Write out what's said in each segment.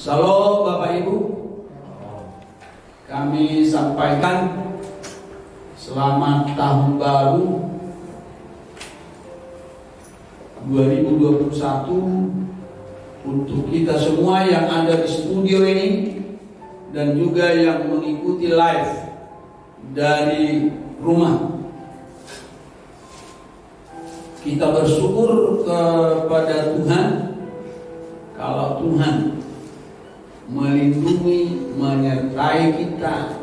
Shalom Bapak Ibu, kami sampaikan selamat tahun baru 2021 untuk kita semua yang ada di studio ini dan juga yang mengikuti live dari rumah. Kita bersyukur kepada Tuhan kalau Tuhan melindungi, menyertai kita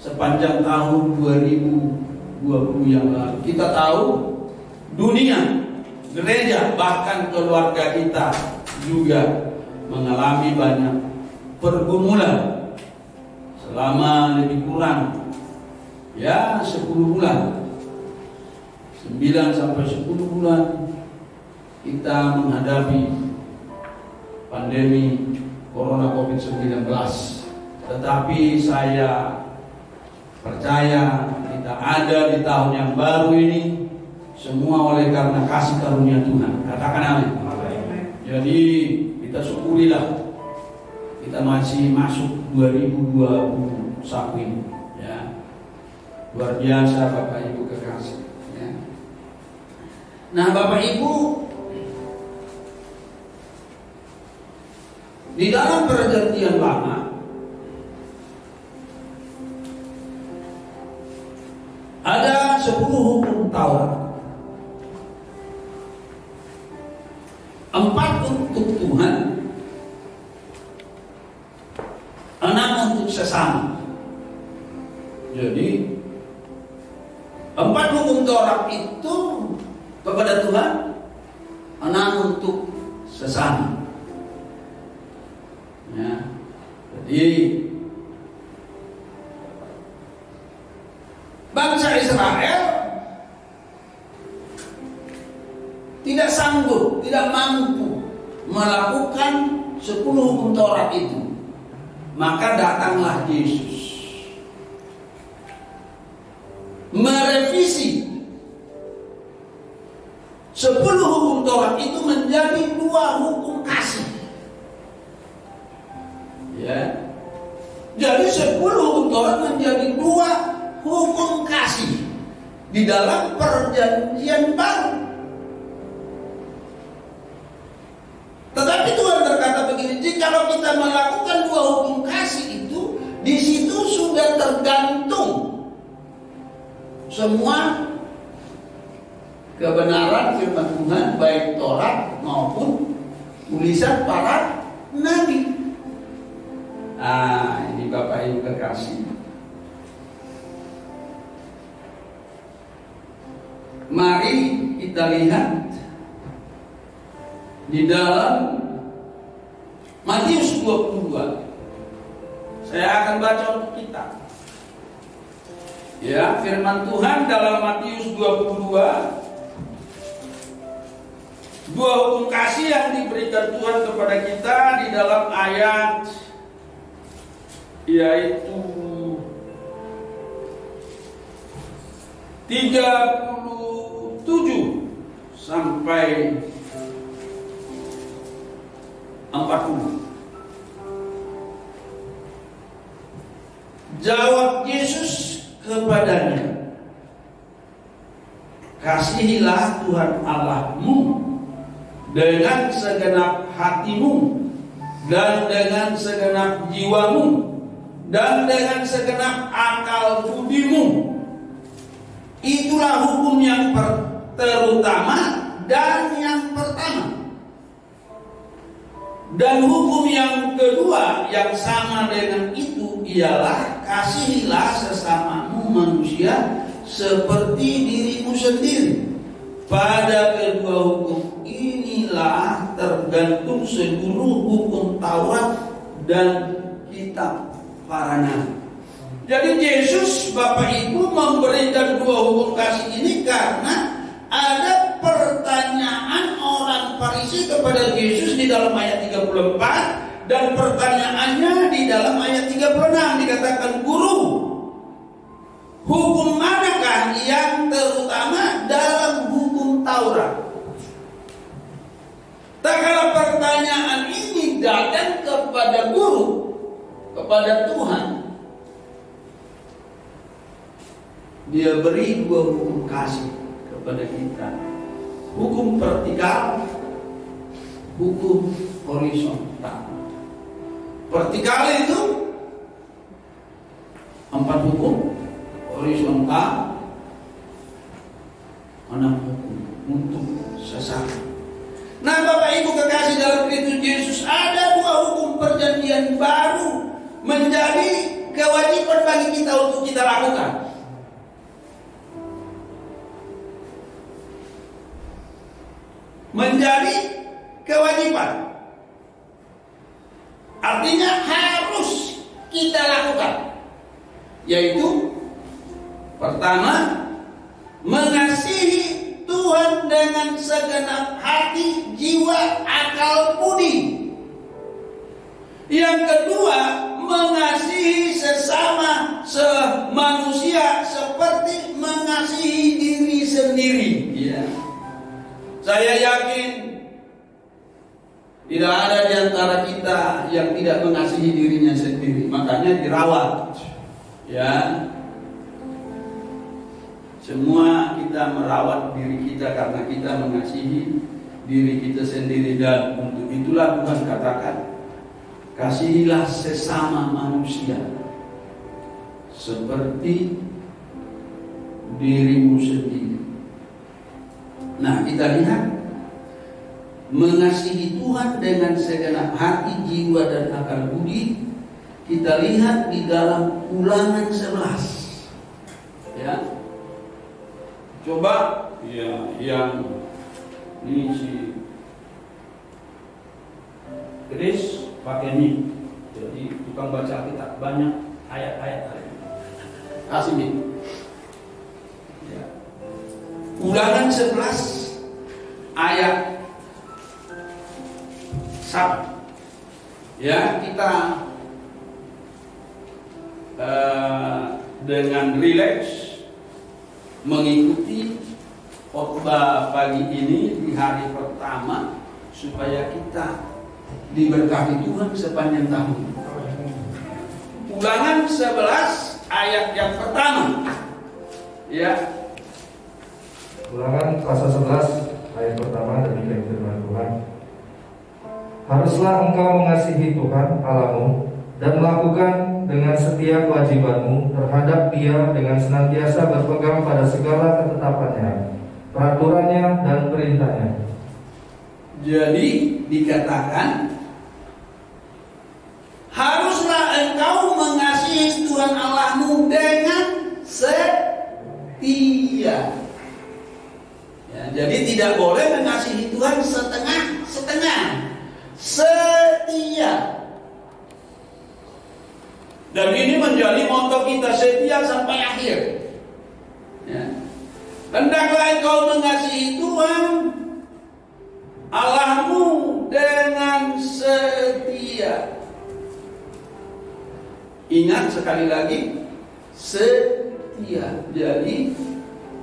sepanjang tahun 2020 yang lalu. Kita tahu dunia, gereja, bahkan keluarga kita juga mengalami banyak pergumulan selama lebih kurang 10 bulan, 9 sampai 10 bulan kita menghadapi pandemi Corona COVID-19. Tetapi saya percaya kita ada di tahun yang baru ini semua oleh karena kasih karunia Tuhan. Katakan amin. Jadi kita syukurilah kita masih masuk 2021 ini, ya. Luar biasa Bapak Ibu kekasih, ya. Nah Bapak Ibu, di dalam perjanjian lama ada 10 hukum Taurat. 4 untuk Tuhan, 6 untuk sesama. Jadi 4 hukum Taurat itu kepada Tuhan, 6 untuk sesama. Ya. Jadi bangsa Israel tidak sanggup, tidak mampu melakukan 10 hukum Taurat itu. Maka datanglah Yesus merevisi 10 hukum Taurat itu menjadi 2 hukum kasih. Ya. Jadi 10 hukum Taurat menjadi 2 hukum kasih di dalam perjanjian baru. Tetapi Tuhan berkata begini, jika kita melakukan 2 hukum kasih itu, di situ sudah tergantung semua kebenaran firman Tuhan, baik Taurat maupun tulisan para nabi. Ini Bapak Ibu kekasih, mari kita lihat di dalam Matius 22. Saya akan baca untuk kita. Ya, firman Tuhan dalam Matius 22. 2 hukum kasih yang diberikan Tuhan kepada kita di dalam ayat yaitu 37 sampai 40. Jawab Yesus kepadanya, kasihilah Tuhan Allahmu dengan segenap hatimu dan dengan segenap jiwamu dan dengan segenap akal budimu. Itulah hukum yang terutama dan yang pertama. Dan hukum yang kedua yang sama dengan itu ialah kasihilah sesamamu manusia seperti dirimu sendiri. Pada kedua hukum inilah tergantung seluruh hukum Taurat dan kitab para nabi. Jadi Yesus Bapak Ibu memberikan 2 hukum kasih ini karena ada pertanyaan orang Farisi kepada Yesus di dalam ayat 34 dan pertanyaannya di dalam ayat 36 dikatakan, Guru, hukum manakah yang terutama dalam hukum Taurat? Tak kala pertanyaan ini datang ke kepada guru, kepada Tuhan, Dia beri dua hukum kasih kepada kita. Hukum vertikal, hukum horizontal. Vertikal itu 4 hukum, horizontal 6 hukum untuk sesama. Nah, Bapak Ibu kekasih dalam Kristus Yesus, ada 2 hukum perjanjian baru menjadi kewajiban bagi kita untuk kita lakukan. Menjadi kewajiban, artinya harus kita lakukan, yaitu pertama, mengasihi Tuhan dengan segenap hati, jiwa, akal, budi. Yang kedua, mengasihi sesama manusia seperti mengasihi diri sendiri. Ya. Saya yakin tidak ada di antara kita yang tidak mengasihi dirinya sendiri, makanya dirawat. Ya, semua kita merawat diri kita karena kita mengasihi diri kita sendiri, dan untuk itulah Tuhan katakan, kasihilah sesama manusia seperti dirimu sendiri. Nah, kita lihat mengasihi Tuhan dengan segenap hati, jiwa, dan akal budi. Kita lihat di dalam Ulangan 11. Ya. Coba ya, yang ini si Chris pakai ini. Jadi tukang baca Alkitab banyak ayat-ayat hari ini. Kasih nih. Ya. Ulangan 11 ayat 1. Ya, kita dengan rileks mengikuti khotbah pagi ini di hari pertama supaya kita diberkati Tuhan sepanjang tahun. Ulangan 11 ayat yang pertama. Ya. Ulangan pasal 11 ayat pertama, demikian firman Tuhan. Haruslah engkau mengasihi Tuhan Allahmu dan melakukan dengan setia kewajibanmu terhadap Dia dengan senantiasa berpegang pada segala ketetapannya, peraturannya dan perintahnya. Jadi dikatakan haruslah engkau mengasihi Tuhan Allahmu dengan setia. Ya, jadi tidak boleh mengasihi Tuhan setengah-setengah, setia. Dan ini menjadi moto kita, setia sampai akhir. Ya. Hendaklah engkau mengasihi Tuhan Allahmu dengan setia. Ingat sekali lagi, setia. Jadi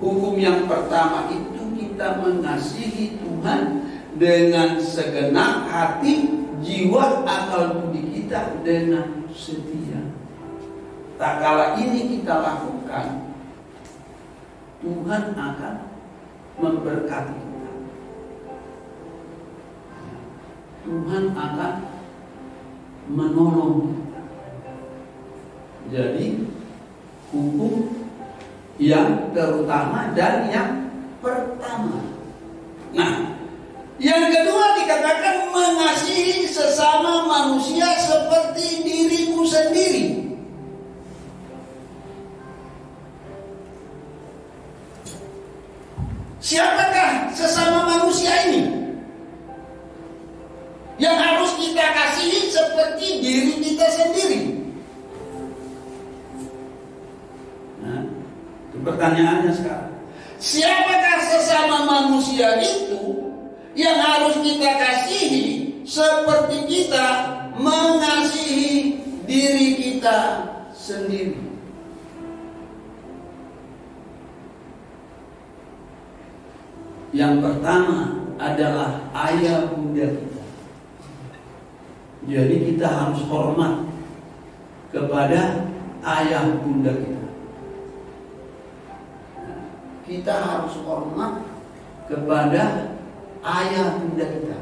hukum yang pertama itu kita mengasihi Tuhan dengan segenap hati, jiwa, akal budi kita dengan setia. Tak kala ini kita lakukan, Tuhan akan memberkati kita. Tuhan akan menolong kita. Jadi hukum yang terutama dan yang pertama. Nah, yang kedua dikatakan mengasihi sesama manusia seperti dirimu sendiri. Siapakah sesama manusia ini yang harus kita kasihi seperti diri kita sendiri? Nah, itu pertanyaannya sekarang. Siapakah sesama manusia itu yang harus kita kasihi seperti kita mengasihi diri kita sendiri? Yang pertama adalah ayah bunda kita. Jadi kita harus hormat kepada ayah bunda kita. Kita harus hormat kepada ayah bunda kita.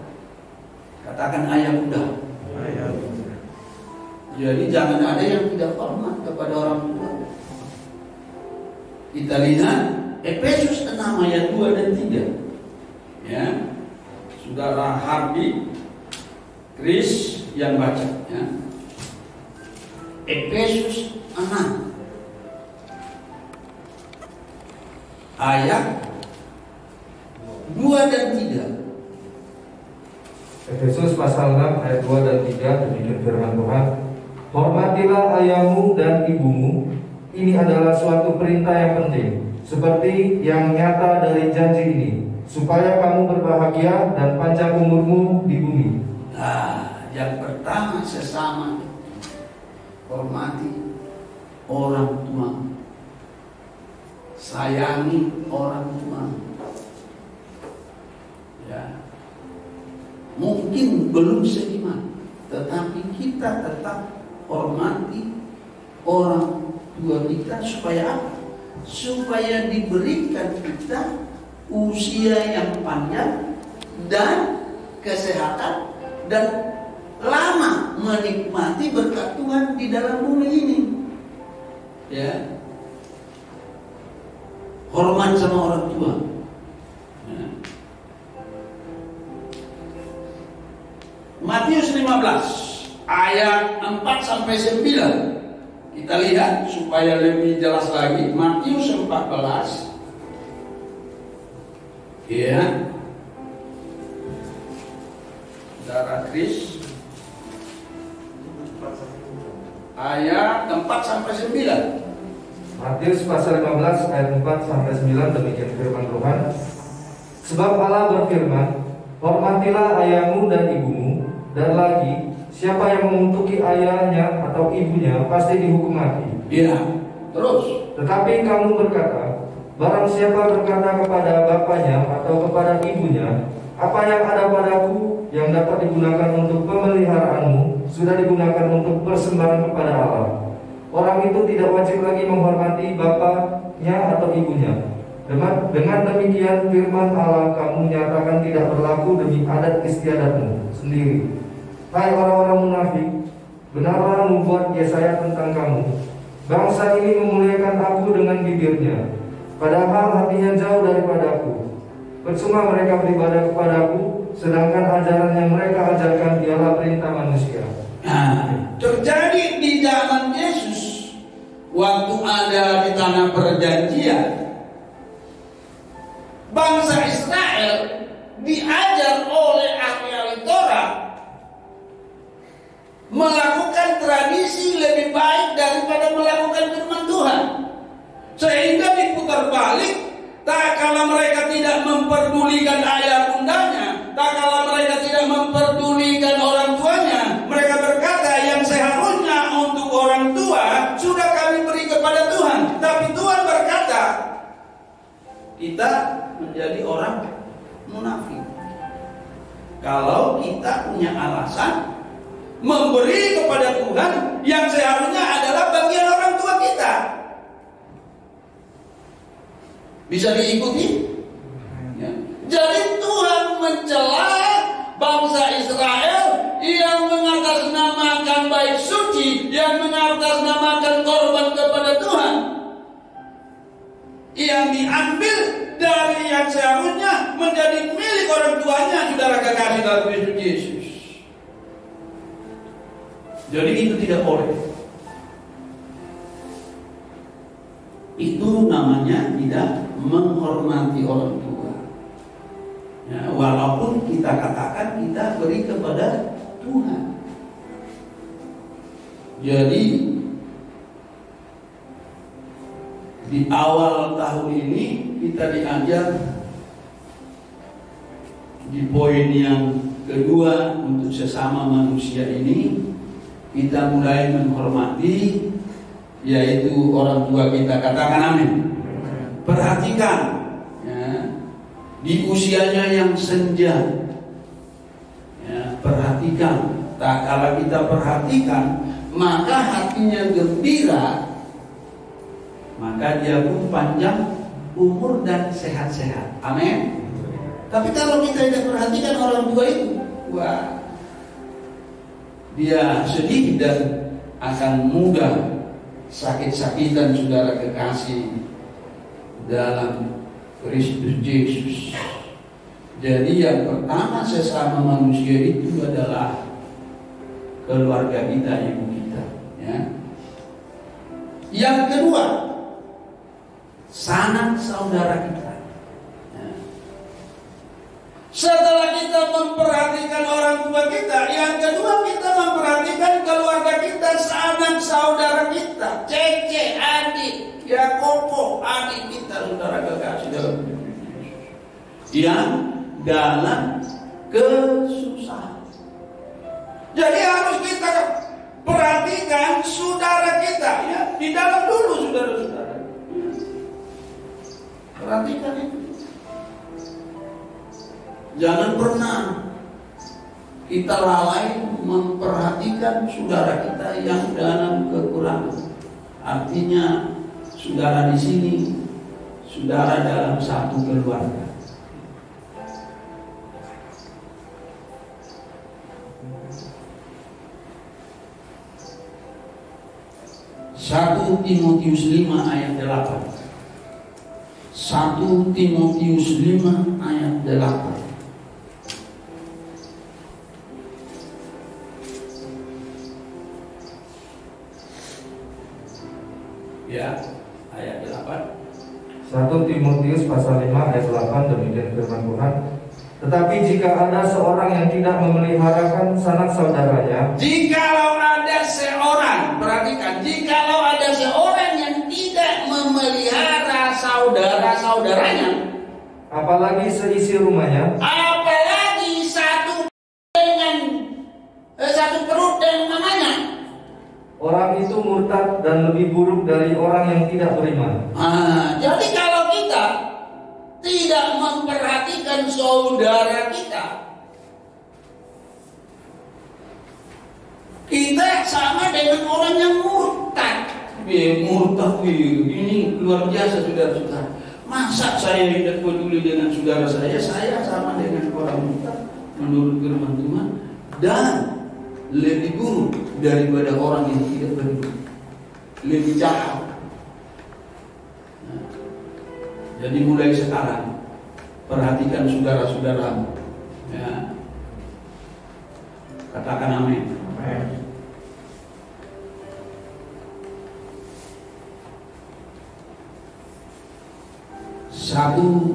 Katakan ayah bunda. Ayah bunda. Jadi jangan ada yang tidak hormat kepada orang tua. Kita lihat Efesus 6 ayat 2 dan 3. Ya. Saudara Hardi Chris yang baca, ya. Efesus 6 ayat 2 dan 3. Efesus pasal 6 ayat 2 dan 3, demikian firman Tuhan. Hormatilah ayahmu dan ibumu. Ini adalah suatu perintah yang penting, seperti yang nyata dari janji ini, supaya kamu berbahagia dan panjang umurmu di bumi. Nah, yang pertama sesama, hormati orang tua, sayangi orang tua. Ya, mungkin belum seiman, tetapi kita tetap hormati orang tua kita. Supaya apa? Supaya diberikan kita usia yang panjang dan kesehatan dan lama menikmati berkat Tuhan di dalam bumi ini. Ya, hormat sama orang tua. Ya. Matius 15 ayat 4 sampai 9. Kita lihat supaya lebih jelas lagi. Matius 14. Ya. Saudara Kris, ayat 4 sampai 9. Matius pasal 15 ayat 4 sampai 9, demikian firman Tuhan. Sebab Allah berfirman, hormatilah ayahmu dan ibumu, dan lagi siapa yang mengutuki ayahnya atau ibunya pasti dihukum mati. Ya, terus. Tetapi kamu berkata, barang siapa berkata kepada bapaknya atau kepada ibunya, apa yang ada padaku yang dapat digunakan untuk pemeliharaanmu sudah digunakan untuk persembahan kepada Allah, orang itu tidak wajib lagi menghormati bapaknya atau ibunya. Dengan demikian firman Allah kamu nyatakan tidak berlaku demi adat istiadatmu sendiri. Hai orang-orang munafik, benarlah membuat Yesaya tentang kamu. Bangsa ini memuliakan aku dengan bibirnya, padahal hatinya jauh daripadaku. Percuma mereka beribadah kepadaku, sedangkan ajaran yang mereka ajarkan ialah perintah manusia. Nah, terjadi di zaman Yesus waktu ada di tanah perjanjian, bangsa Israel diajar oleh ahli Taurat melakukan tradisi lebih baik daripada melakukan firman Tuhan, sehingga diputar balik. Tak kala mereka tidak memperdulikan ayah bundanya, tak kala mereka tidak memperdulikan orang tuanya, mereka berkata yang seharusnya untuk orang tua sudah kami beri kepada Tuhan. Tapi Tuhan berkata kita menjadi orang munafik kalau kita punya alasan memberi kepada Tuhan yang seharusnya adalah bagian orang tua kita. Bisa diikuti? Ya. Jadi Tuhan mencela bangsa Israel yang mengatasnamakan bait suci, yang mengatasnamakan korban kepada Tuhan, yang diambil dari yang seharusnya menjadi milik orang tuanya, saudara kekasih dalam Kristus Yesus. Jadi itu tidak boleh. Itu namanya tidak menghormati orang tua. Ya, walaupun kita katakan kita beri kepada Tuhan. Jadi di awal tahun ini kita diajar di poin yang kedua untuk sesama manusia ini. Kita mulai menghormati, yaitu orang tua kita. Katakan amin. Perhatikan ya, di usianya yang senja ya, perhatikan Tak kalau kita perhatikan, maka hatinya gembira, maka dia pun panjang umur dan sehat-sehat. Amin. Tapi kalau kita tidak perhatikan orang tua itu, wah, dia sedih dan akan mudah sakit-sakitan, saudara kekasih dalam Kristus Yesus. Jadi yang pertama sesama manusia itu adalah keluarga kita, ibu kita, ya. Yang kedua, sanak saudara kita, ya. Setelah kita memperhatikan orang tua kita, yang kedua kita memperhatikan keluarga kita, sanak saudara kita, cece, adik, ya, koko, adik kita, saudara kekasih dalam yang dalam kesusahan. Jadi harus kita perhatikan saudara kita, ya, di dalam dulu, saudara-saudara. Perhatikan itu. Jangan pernah kita lalai memperhatikan saudara kita yang dalam kekurangan. Artinya saudara di sini, saudara dalam satu keluarga. 1 Timotius 5 ayat 8. 1 Timotius 5 ayat 8. Ya, ayat 8. 1 Timotius pasal 5 ayat 8, demikian firman Tuhan. Tetapi jika ada seorang yang tidak memeliharakan sanak saudaranya, jikalau ada seorang, perhatikan, jikalau ada seorang yang tidak memelihara saudara-saudaranya, apalagi seisi rumahnya, apalagi satu perut dengan mamanya, orang itu murtad dan lebih buruk dari orang yang tidak beriman. Jadi kalau kita tidak memperhatikan saudara kita, kita sama dengan orang yang murtad. Murtad ini luar biasa, saudara-saudara. Masa saya tidak peduli dengan saudara saya sama dengan orang murtad menurut firman Tuhan, dan lebih buruk daripada orang yang tidak peduli, lebih jahat. Jadi mulai sekarang perhatikan saudara-saudaramu, ya. Katakan amin. Amin. Satu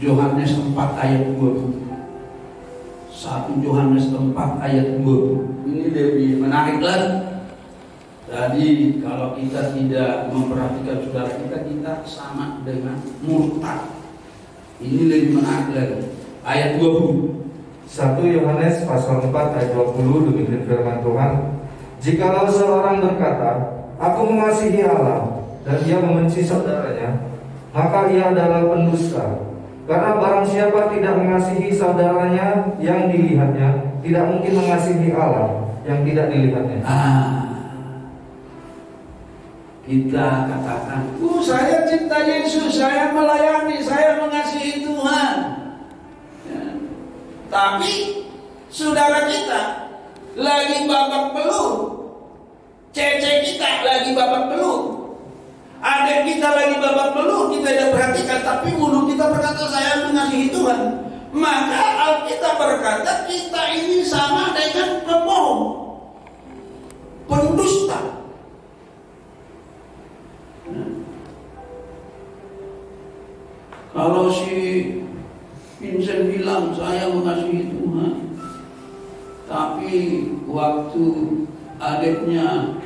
Yohanes 4 ayat 20. 1 Yohanes 4 ayat 20. Ini lebih menarik lagi. Jadi kalau kita tidak memperhatikan saudara kita, kita sama dengan murtad. Ini lebih menarik lagi. Ayat 20. 1 Yohanes pasal 4 ayat 20, demikian firman Tuhan. Jikalau seorang berkata, aku mengasihi Allah, dan ia membenci saudaranya, maka ia adalah pendusta. Karena barang siapa tidak mengasihi saudaranya yang dilihatnya, tidak mungkin mengasihi Allah yang tidak dilihatnya. Kita katakan, saya cinta Yesus, saya melayani, saya mengasihi Tuhan, ya. Tapi saudara kita lagi babak belur, cece kita lagi babak belur, adik kita lagi babak belur, kita tidak perhatikan, tapi mulut kita berkata saya mengasihi Tuhan. Maka Alkitab berkata kita ini sama dengan pembohong, pendusta. Kalau si Vincent bilang saya mengasihi Tuhan, tapi waktu adiknya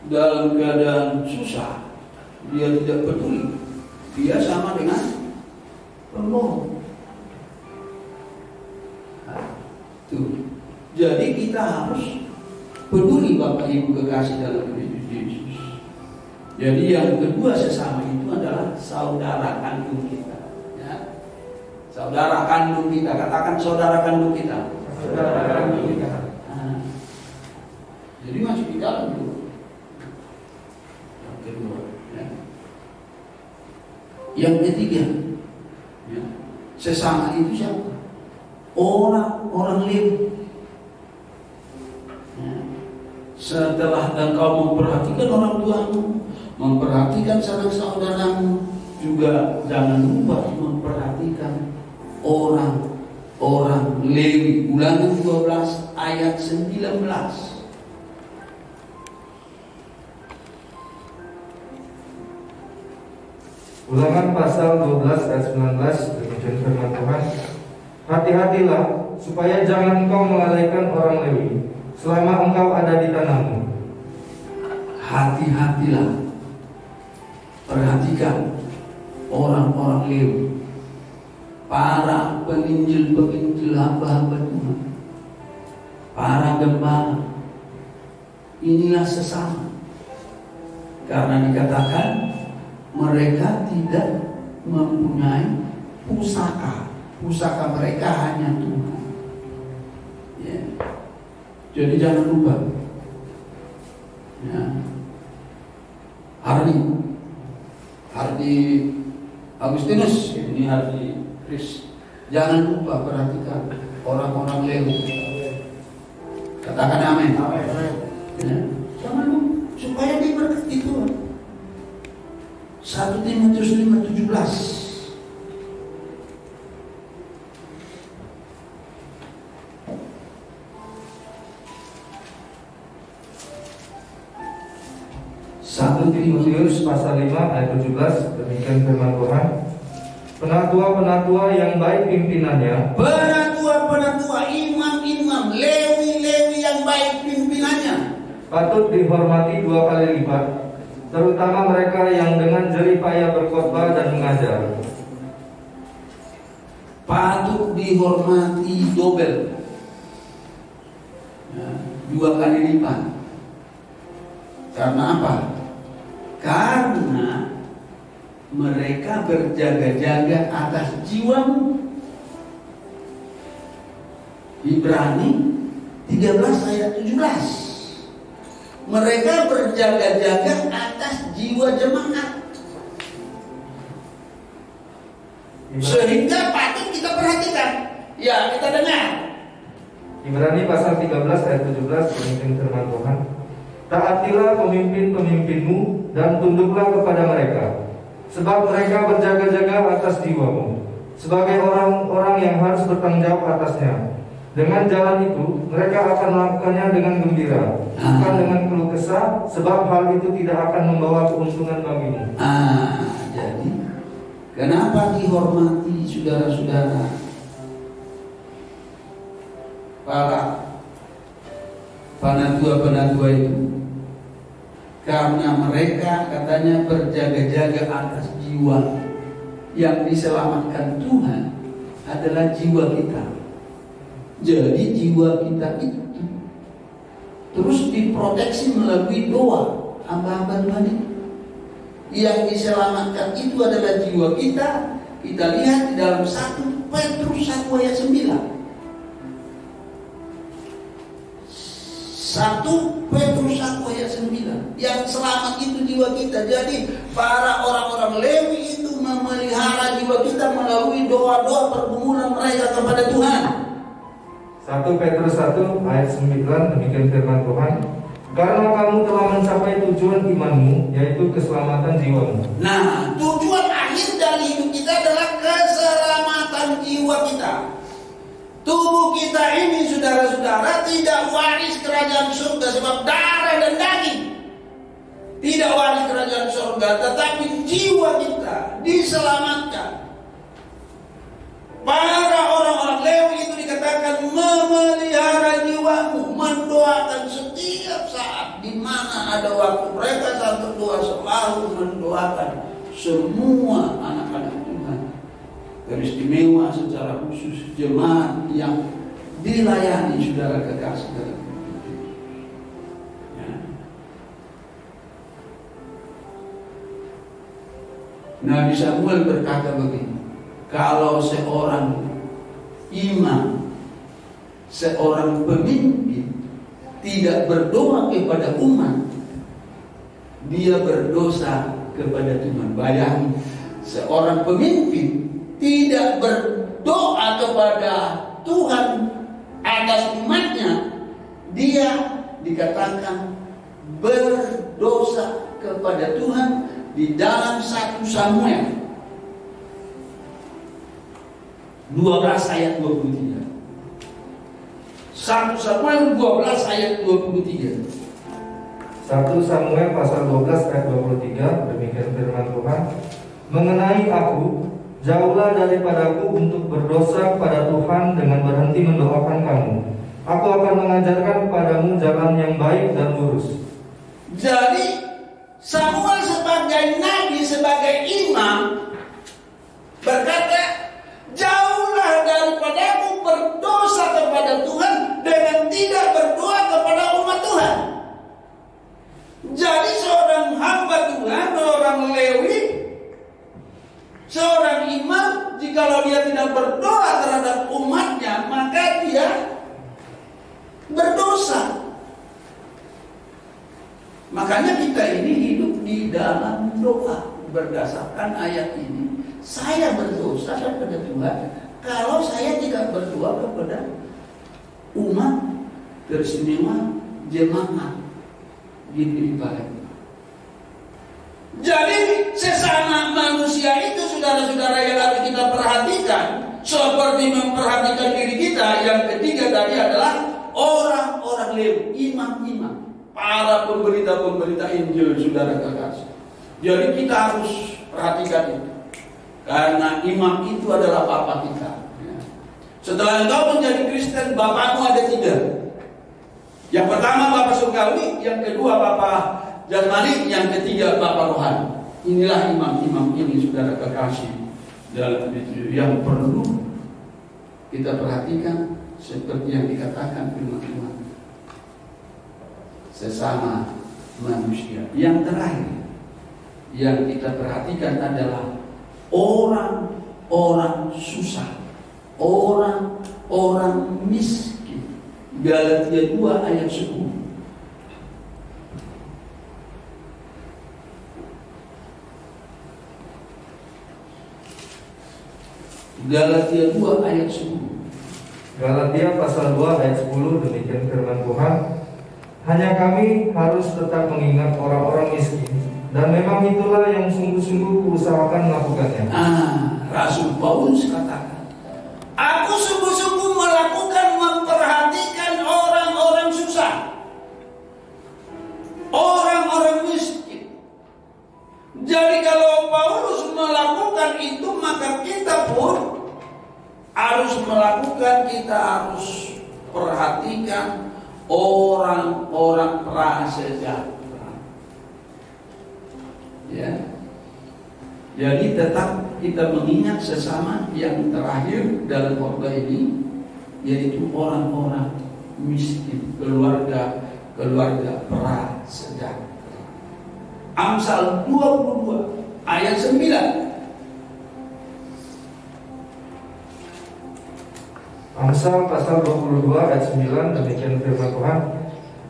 dalam keadaan susah, dia tidak peduli, dia sama dengan pembohong. Tuh. Jadi kita harus peduli, Bapak Ibu kekasih dalam Kristus Yesus. Jadi yang kedua sesama itu adalah saudara kandung kita, ya. Saudara kandung kita, katakan saudara kandung kita. Saudara kandung kita. Nah, jadi masih di dalam dulu. Yang kedua, ya. Yang ketiga, ya. Sesama itu siapa? Orang Lewi. Ya. Setelah engkau memperhatikan orang tuamu, memperhatikan sanak saudaramu, juga jangan lupa memperhatikan orang Lewi. Ulangan 12 ayat 19. Ulangan pasal 12 ayat 19, demikian firman Tuhan. Hati-hatilah supaya jangan engkau melalaikan orang Lewi selama engkau ada di tanahmu. Hati-hatilah, perhatikan orang-orang Lewi, para penginjil hamba-hamba Tuhan, para gembala. Inilah sesama, karena dikatakan mereka tidak mempunyai pusaka. Pusaka mereka hanya Tuhan. Ya. Jadi jangan lupa. Ya. Hardy Agustinus, ini Hardy Chris. Jangan lupa perhatikan orang-orang Lewi. Katakan amin. Ya. Jangan lupa supaya diberkati Tuhan. 1 Timotius 5:17. Timotius pasal 5 ayat 17, demikian firman Tuhan. Penatua-penatua yang baik pimpinannya, penatua-penatua, imam-imam, lewi-lewi yang baik pimpinannya, patut dihormati 2 kali lipat, terutama mereka yang dengan jerih payah berkhotbah dan mengajar. Patut dihormati dobel, ya, 2 kali lipat. Karena apa? Karena mereka berjaga-jaga atas jiwamu. Ibrani 13 ayat 17. Mereka berjaga-jaga atas jiwa jemaat. Sehingga patut kita perhatikan. Ya, kita dengar. Ibrani pasal 13 ayat 17, demikian firman Tuhan. Taatilah pemimpin-pemimpinmu dan tunduklah kepada mereka, sebab mereka berjaga-jaga atas jiwamu, sebagai orang-orang yang harus bertanggung jawab atasnya. Dengan jalan itu, mereka akan melakukannya dengan gembira, bukan dengan keluh kesah, sebab hal itu tidak akan membawa keuntungan bagimu. Jadi, kenapa dihormati saudara-saudara? Para penatua-penatua itu, karena mereka katanya berjaga-jaga atas jiwa. Yang diselamatkan Tuhan adalah jiwa kita. Jadi jiwa kita itu terus diproteksi melalui doa hamba-hamba Tuhan itu. Yang diselamatkan itu adalah jiwa kita. Kita lihat di dalam 1 Petrus 1 ayat 9. 1 Petrus 1 ayat 9. Yang selamat itu jiwa kita. Jadi para orang-orang Lewi itu memelihara jiwa kita melalui doa-doa pergumulan mereka kepada Tuhan. 1 Petrus 1 ayat 9, demikian firman Tuhan. Karena kamu telah mencapai tujuan imanmu, yaitu keselamatan jiwamu. Nah, tujuan akhir dari hidup kita adalah keselamatan jiwa kita. Tubuh kita ini, saudara-saudara, tidak waris kerajaan surga sebab darah dan daging. Tidak waris kerajaan surga, tetapi jiwa kita diselamatkan. Para orang-orang Lewi itu dikatakan memelihara jiwamu, mendoakan setiap saat di mana ada waktu mereka saat berdoa, selalu mendoakan semua anak-anak Tuhan. Teristimewa secara khusus jemaat yang dilayani saudara kekasih dalam hidup. Ya. Nabi Samuel berkata begini, kalau seorang imam, seorang pemimpin tidak berdoa kepada umat, dia berdosa kepada Tuhan. Bayangkan, seorang pemimpin tidak berdoa kepada Tuhan atas umatnya, dia dikatakan berdosa kepada Tuhan di dalam 1 Samuel 12 ayat 23. 1 Samuel 12 ayat 23. 1 Samuel pasal 12 ayat 23, demikian firman Tuhan. Mengenai aku, jauhlah daripadaku untuk berdosa kepada Tuhan dengan berhenti mendoakan kamu. Aku akan mengajarkan padamu jalan yang baik dan lurus. Jadi Samuel sebagai nabi, sebagai imam berkata, jauhlah daripadaku berdosa kepada Tuhan dengan tidak berdoa kepada umat Tuhan. Jadi seorang hamba Tuhan, seorang Lewi, seorang imam, jikalau dia tidak berdoa terhadap umatnya, maka dia berdosa. Makanya kita ini hidup di dalam doa berdasarkan ayat ini. Saya berdosa kepada Tuhan kalau saya tidak berdoa kepada umat teristimewa jemaat di Palembang. Jadi sesama manusia itu, saudara-saudara, yang harus kita perhatikan seperti memperhatikan diri kita. Yang ketiga tadi adalah orang-orang Lewi, imam-imam, para pemberita-pemberita Injil, saudara kekasih. Jadi kita harus perhatikan itu, karena imam itu adalah bapak kita. Setelah engkau menjadi Kristen, bapakmu ada 3. Yang pertama bapak surgawi, yang kedua bapak jasmani, yang ketiga bapak rohani. Inilah imam-imam ini, saudara kekasih, dalam itu yang perlu kita perhatikan seperti yang dikatakan firman Tuhan. Sesama manusia. Yang terakhir yang kita perhatikan adalah orang-orang susah, orang-orang miskin. Galatia 2 ayat 10. Galatia 2 ayat 10. Galatia pasal 2 ayat 10, demikian firman Tuhan. Hanya kami harus tetap mengingat orang-orang miskin, dan memang itulah yang sungguh-sungguh kuusahakan melakukannya. Rasul Paulus katakan, aku sungguh-sungguh melakukan, memperhatikan orang-orang susah, orang-orang miskin. Jadi kalau Paulus melakukan itu, maka kita pun harus melakukan, kita harus perhatikan orang-orang prasejahtera. Ya. Jadi tetap kita mengingat sesama yang terakhir dalam khotbah ini, yaitu orang-orang miskin, keluarga prasejahtera. Amsal 22 ayat 9. Amsal pasal 22 ayat 9, demikian firman Tuhan.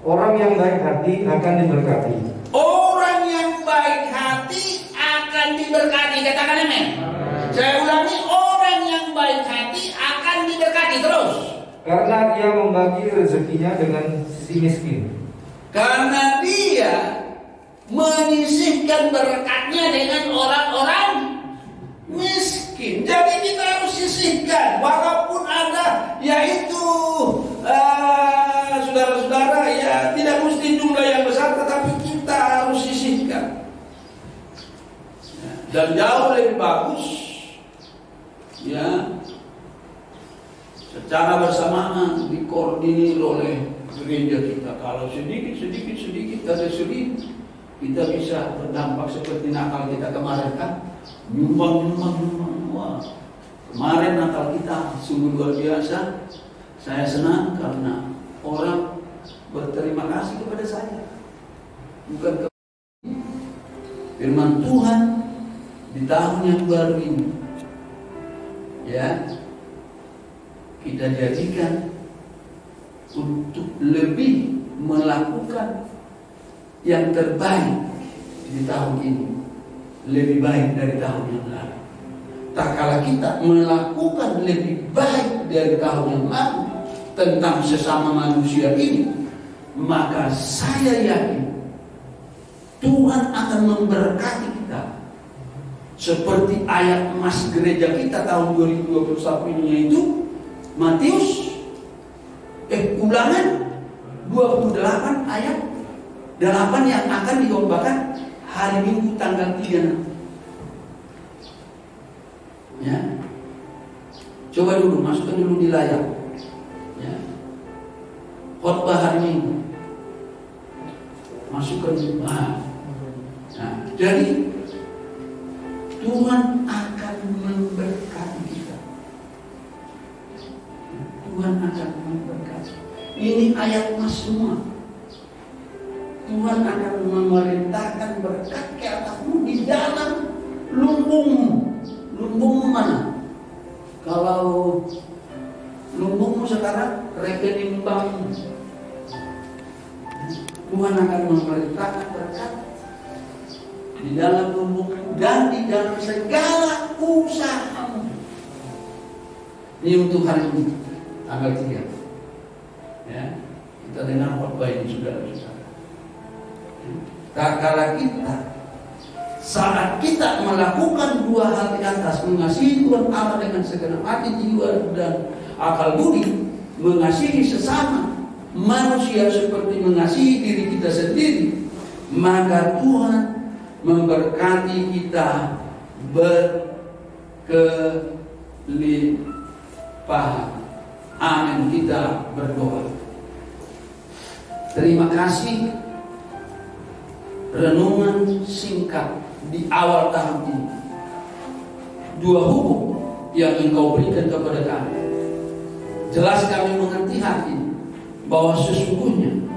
Orang yang baik hati akan diberkati. Orang yang baik hati akan diberkati. Katakan amin. Saya ulangi, orang yang baik hati akan diberkati terus. Karena dia membagi rezekinya dengan si miskin. Karena dia menyisihkan berkatnya dengan orang-orang miskin. Jadi kita harus sisihkan, walaupun ada, yaitu saudara-saudara, ya tidak mesti jumlah yang besar, tetapi kita harus sisihkan. Dan jauh lebih bagus, ya, secara bersamaan dikoordinir oleh gereja kita. Kalau sedikit ada sedikit, kita bisa berdampak seperti Natal kita kemarin kan, nyumbang. Wah, kemarin Natal kita sungguh luar biasa. Saya senang karena orang berterima kasih kepada saya. Bukan ke firman Tuhan di tahun yang baru ini. ya, kita jadikan untuk lebih melakukan yang terbaik di tahun ini, lebih baik dari tahun yang lalu. Tak kala kita melakukan lebih baik dari tahun yang lalu tentang sesama manusia ini, maka saya yakin Tuhan akan memberkati kita. Seperti ayat emas gereja kita tahun 2021 ini, yaitu Ulangan 28 ayat 8 yang akan dikhotbahkan hari Minggu tanggal 3 nanti. Ya. Coba dulu masukkan dulu di layar. Ya. Khotbah hari Minggu. Masukkan dulu. Nah, jadi Tuhan akan memberkati kita. Tuhan akan memberkati. Ini ayat emas semua. Tuhan akan memerintahkan berkat ke atasmu di dalam lumbungmu. Lumbungmu mana? Kalau lumbungmu sekarang rekening bankmu, Tuhan akan memerintahkan berkat di dalam lumbungmu dan di dalam segala usahamu. Ini untuk hari ini tanggal 3. Ya, kita dengar khotbah ini saudara-saudara. Tak kala kita saat kita melakukan dua hal di atas, mengasihi Tuhan Allah dengan segenap hati, jiwa dan akal budi, mengasihi sesama manusia seperti mengasihi diri kita sendiri, maka Tuhan memberkati kita berkelimpahan. Amin. Kita berdoa. Terima kasih. Renungan singkat di awal tahun ini. 2 hukum yang Engkau berikan kepada kami. Jelas kami mengerti hati bahwa sesungguhnya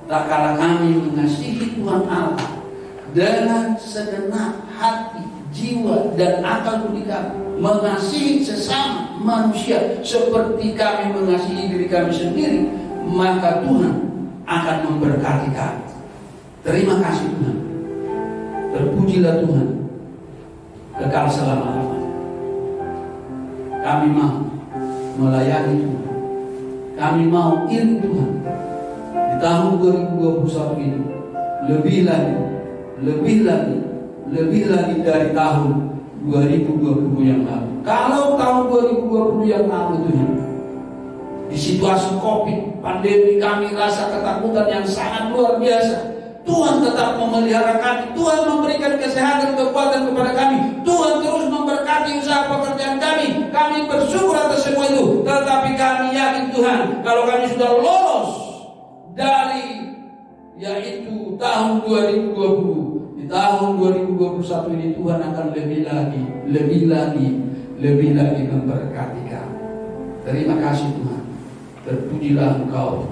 tak kala kami mengasihi Tuhan Allah dengan segenap hati, jiwa dan akal budi kami, mengasihi sesama manusia seperti kami mengasihi diri kami sendiri, maka Tuhan akan memberkati kami. Terima kasih Tuhan. Terpujilah Tuhan kekal selama-lamanya. Kami mau melayani Tuhan. Kami mau iring Tuhan di tahun 2021 ini lebih lagi dari tahun 2020 yang lalu. Kalau tahun 2020 yang lalu Tuhan, di situasi COVID, pandemi, kami rasa ketakutan yang sangat luar biasa. Tuhan tetap memelihara kami. Tuhan memberikan kesehatan, kekuatan kepada kami. Tuhan terus memberkati usaha pekerjaan kami. Kami bersyukur atas semua itu. Tetapi kami yakin Tuhan, kalau kami sudah lolos dari yaitu tahun 2020, di tahun 2021 ini Tuhan akan lebih lagi memberkati kami. Terima kasih Tuhan. Terpujilah Engkau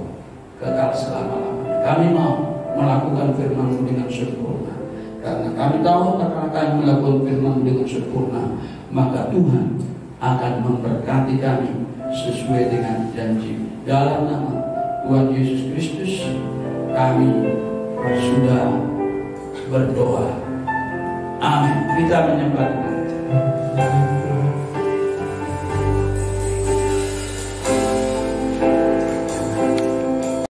kekal selama-lamanya. Kami mau melakukan firman-Mu dengan sempurna. Karena kami tahu karena kami melakukan firman-Mu dengan sempurna, maka Tuhan akan memberkati kami sesuai dengan janji. Dalam nama Tuhan Yesus Kristus kami sudah berdoa. Amin. Kita menyembah Tuhan.